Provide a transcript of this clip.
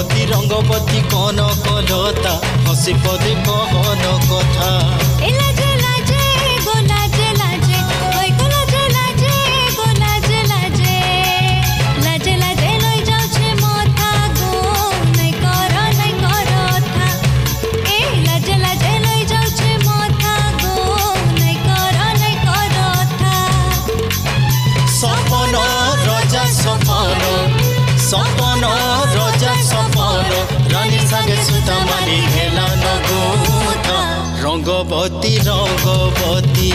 रंगवती रंगवती कौन कलता हसी पदे कहन कथा सपन रजा सपन रानी सागे सुता मानी हेला नगोता रंगवती रंगवती।